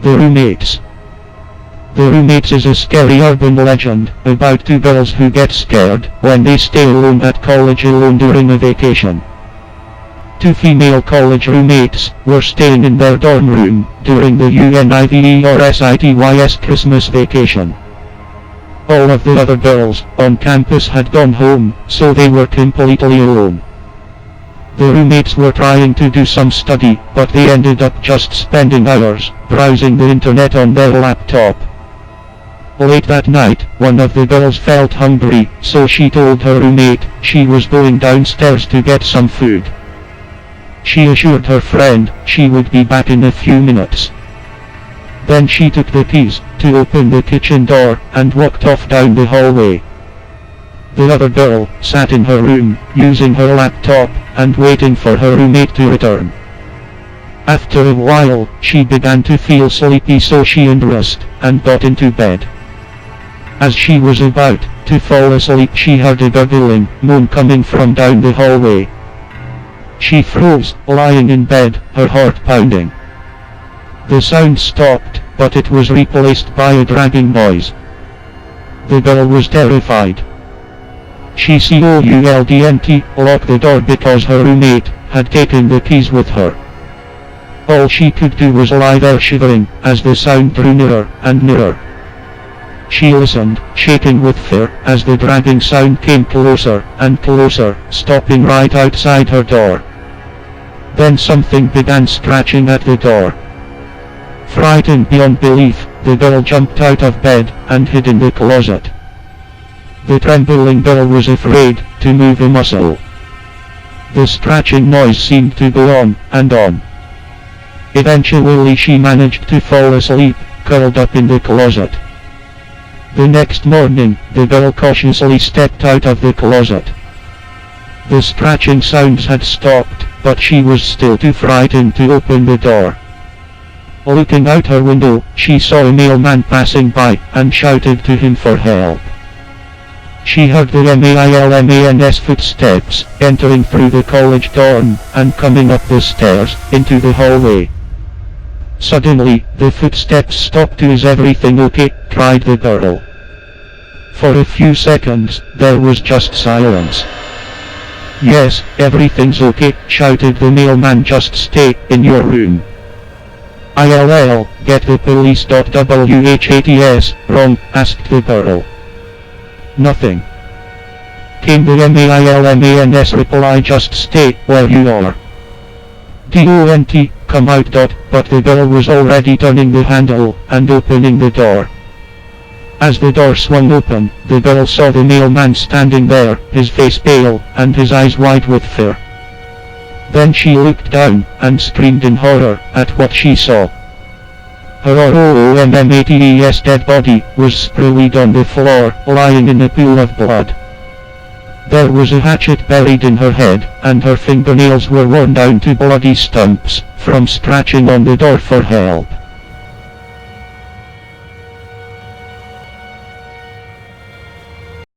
The Roomates. The Roomates is a scary urban legend about two girls who get scared when they stay alone at college alone during a vacation. Two female college roommates were staying in their dorm room during the UNIVERSITY's Christmas vacation. All of the other girls on campus had gone home, so they were completely alone. The roommates were trying to do some study, but they ended up just spending hours browsing the internet on their laptop. Late that night, one of the girls felt hungry, so she told her roommate she was going downstairs to get some food. She assured her friend she would be back in a few minutes. Then she took the keys to open the kitchen door and walked off down the hallway. The other girl sat in her room, using her laptop and waiting for her roommate to return. After a while, she began to feel sleepy, so she undressed and got into bed. As she was about to fall asleep, she heard a gurgling moan coming from down the hallway. She froze, lying in bed, her heart pounding. The sound stopped, but it was replaced by a dragging noise. The girl was terrified. She couldn't lock the door because her roommate had taken the keys with her. All she could do was lie there shivering as the sound drew nearer and nearer. She listened, shaking with fear, as the dragging sound came closer and closer, stopping right outside her door. Then something began scratching at the door. Frightened beyond belief, the girl jumped out of bed and hid in the closet. The trembling girl was afraid to move a muscle. The scratching noise seemed to go on and on. Eventually she managed to fall asleep, curled up in the closet. The next morning, the girl cautiously stepped out of the closet. The scratching sounds had stopped, but she was still too frightened to open the door. Looking out her window, she saw a mailman passing by and shouted to him for help. She heard the mailman's footsteps entering through the college dorm and coming up the stairs into the hallway. Suddenly, the footsteps stopped. "Is everything okay?" cried the girl. For a few seconds, there was just silence. "Yes, everything's okay," shouted the mailman. "Just stay in your room." "I'll get the police. Whats wrong?" asked the girl. "Nothing," came the mailman's reply. "Just stay where you are. Don't come out." But the girl was already turning the handle and opening the door. As the door swung open, the girl saw the mailman standing there, his face pale and his eyes wide with fear. Then she looked down and screamed in horror at what she saw. Her roommate's dead body was sprawled on the floor, lying in a pool of blood. There was a hatchet buried in her head, and her fingernails were worn down to bloody stumps from scratching on the door for help.